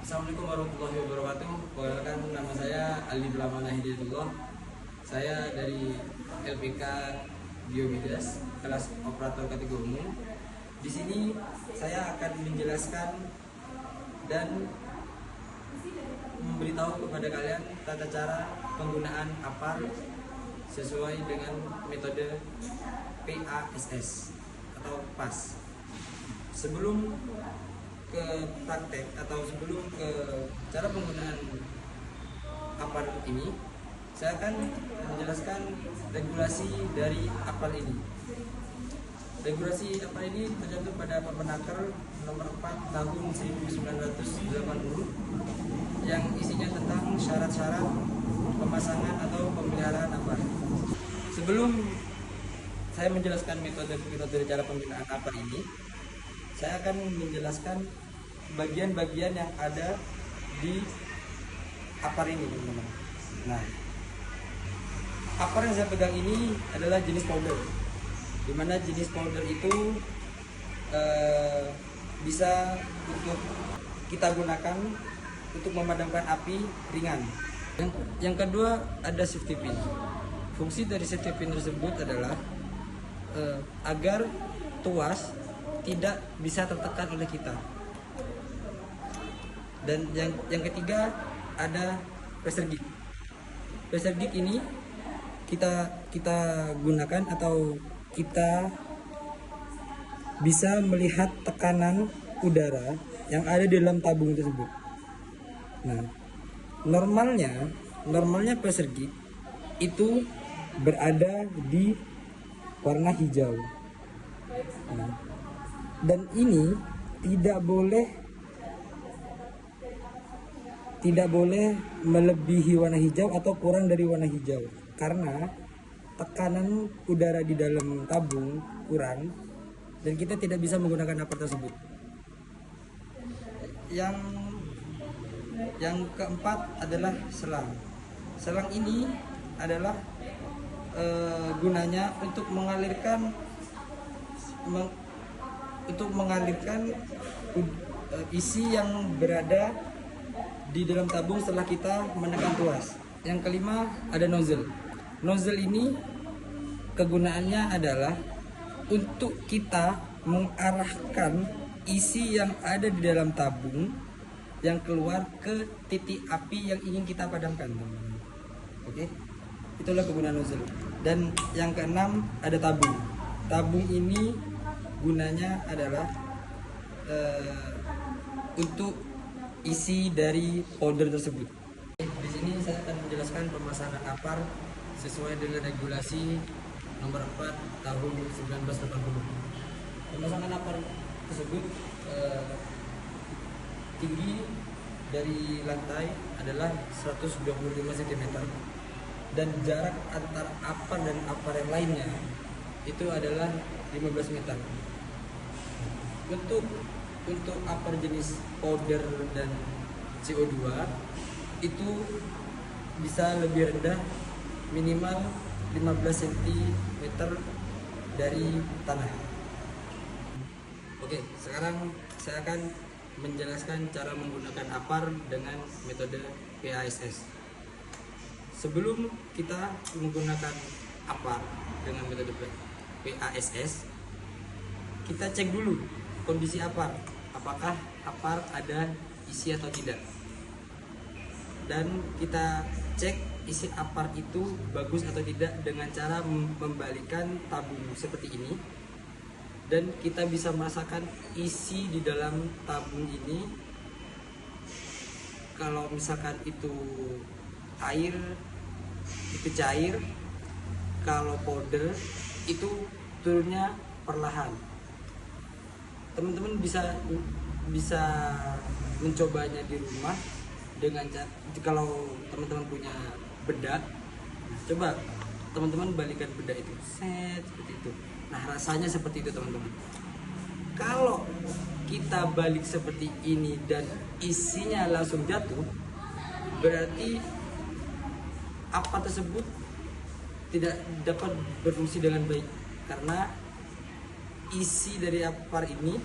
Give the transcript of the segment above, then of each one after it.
Assalamualaikum warahmatullahi wabarakatuh. Perkenalkan, nama saya Ali Blamana Hidayatullah. Saya dari LPK Biomigas, kelas operator kategori umum. Di sini saya akan menjelaskan dan memberitahu kepada kalian tata cara penggunaan APAR sesuai dengan metode PASS atau PAS. Sebelum ke praktek atau sebelum ke cara penggunaan APAR ini, saya akan menjelaskan regulasi dari APAR ini. Regulasi APAR ini tercantum pada Permenaker nomor 4 tahun 1980 yang isinya tentang syarat-syarat pemasangan atau pemeliharaan APAR. Sebelum saya menjelaskan metode cara penggunaan APAR ini, saya akan menjelaskan bagian-bagian yang ada di APAR ini, teman-teman. Nah, APAR yang saya pegang ini adalah jenis powder, dimana jenis powder itu bisa untuk kita gunakan untuk memadamkan api ringan. Yang kedua ada safety pin. Fungsi dari safety pin tersebut adalah agar tuas tidak bisa tertekan oleh kita. Dan yang ketiga ada pressure gauge. Pressure gauge ini kita gunakan atau kita bisa melihat tekanan udara yang ada di dalam tabung tersebut. Nah, normalnya pressure gauge itu berada di warna hijau. Nah, dan ini tidak boleh melebihi warna hijau atau kurang dari warna hijau, karena tekanan udara di dalam tabung kurang dan kita tidak bisa menggunakan APAR tersebut. Yang keempat adalah selang. Selang ini adalah gunanya untuk mengalirkan isi yang berada di dalam tabung setelah kita menekan tuas. Yang kelima ada nozzle. Nozzle ini kegunaannya adalah untuk kita mengarahkan isi yang ada di dalam tabung yang keluar ke titik api yang ingin kita padamkan, teman-teman. Oke, itulah kegunaan nozzle. Dan yang keenam ada tabung. Tabung ini gunanya adalah untuk isi dari powder tersebut. Di sini saya akan menjelaskan pemasangan APAR sesuai dengan regulasi nomor 4 tahun 1980. Pemasangan APAR tersebut tinggi dari lantai adalah 125 cm dan jarak antar APAR dan APAR yang lainnya itu adalah 15 meter. Untuk APAR jenis powder dan CO2 itu bisa lebih rendah, minimal 15 cm dari tanah. Oke, sekarang saya akan menjelaskan cara menggunakan APAR dengan metode PASS. Sebelum kita menggunakan APAR dengan metode PASS, kita cek dulu kondisi APAR, apakah APAR ada isi atau tidak, dan kita cek isi APAR itu bagus atau tidak dengan cara membalikkan tabung seperti ini, dan kita bisa merasakan isi di dalam tabung ini. Kalau misalkan itu air, itu cair. Kalau powder itu turunnya perlahan. Teman-teman bisa mencobanya di rumah dengan kalau teman-teman punya bedak, coba teman-teman balikan bedak itu seperti itu. Nah, rasanya seperti itu, teman-teman. Kalau kita balik seperti ini dan isinya langsung jatuh, berarti APAR tersebut tidak dapat berfungsi dengan baik, karena isi dari APAR ini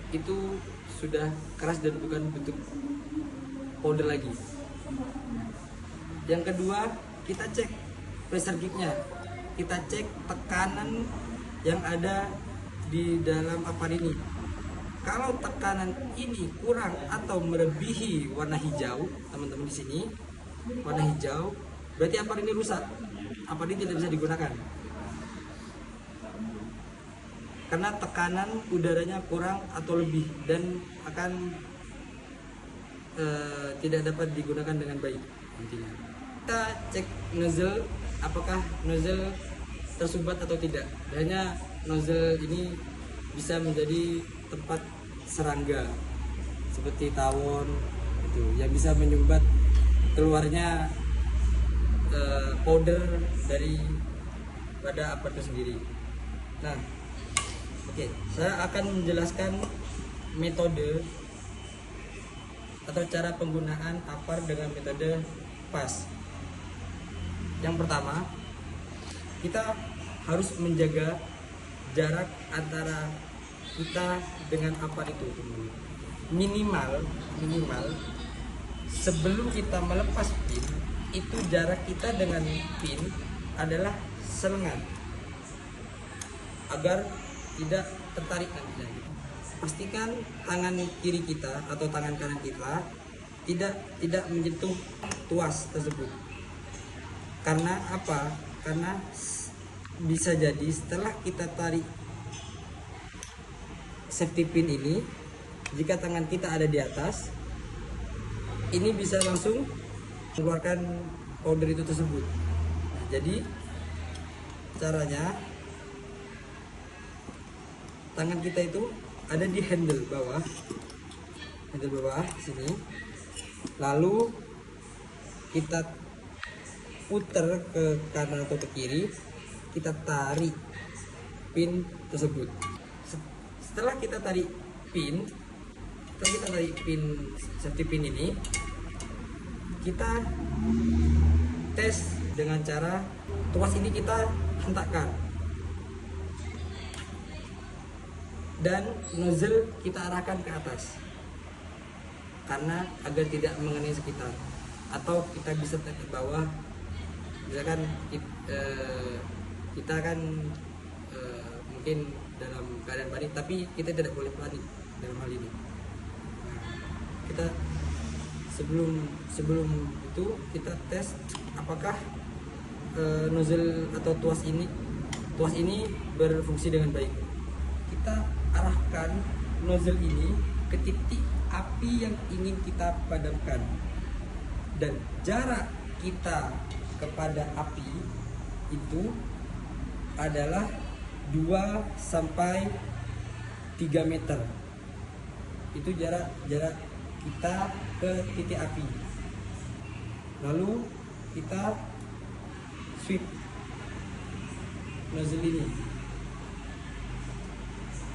itu sudah keras dan bukan bentuk powder lagi. Yang kedua, kita cek pressure gauge-nya. Kita cek tekanan yang ada di dalam apar ini. Kalau tekanan ini kurang atau melebihi warna hijau, teman-teman di sini warna hijau, berarti apar ini rusak. Apar ini tidak bisa digunakan. Karena tekanan udaranya kurang atau lebih dan akan tidak dapat digunakan dengan baik intinya. Kita cek nozzle, apakah nozzle tersumbat atau tidak. Hanya nozzle ini bisa menjadi tempat serangga seperti tawon itu yang bisa menyumbat keluarnya powder dari pada apar itu sendiri. Nah, oke, saya akan menjelaskan metode atau cara penggunaan apar dengan metode pas. Yang pertama, kita harus menjaga jarak antara kita dengan apar itu minimal sebelum kita melepas pin itu jarak kita dengan pin adalah selengan agar tidak tertarik nantinya. Pastikan tangan kiri kita atau tangan kanan kita tidak menyentuh tuas tersebut. Karena apa? Karena bisa jadi setelah kita tarik safety pin ini, jika tangan kita ada di atas, ini bisa langsung mengeluarkan powder itu tersebut. Jadi caranya, tangan kita itu ada di handle bawah sini, lalu kita putar ke kanan atau ke kiri, kita tarik pin tersebut. Setelah kita tarik pin safety pin ini, kita tes dengan cara tuas ini kita hentakkan dan nozzle kita arahkan ke atas karena agar tidak mengenai sekitar, atau kita bisa tarik ke bawah. Misalkan kita kan mungkin dalam keadaan panik, tapi kita tidak boleh panik dalam hal ini. Kita sebelum itu kita tes apakah nozzle atau tuas ini berfungsi dengan baik. Kita arahkan nozzle ini ke titik api yang ingin kita padamkan, dan jarak kita kepada api itu adalah 2 sampai 3 meter. Itu jarak kita ke titik api. Lalu kita sweep nozzle ini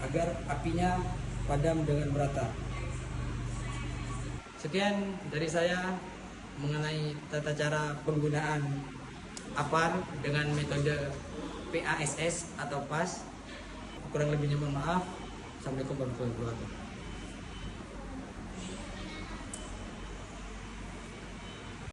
agar apinya padam dengan merata. Sekian dari saya mengenai tata cara penggunaan apar dengan metode PASS atau PAS. Kurang lebihnya mohon maaf. Assalamualaikum warahmatullahi wabarakatuh.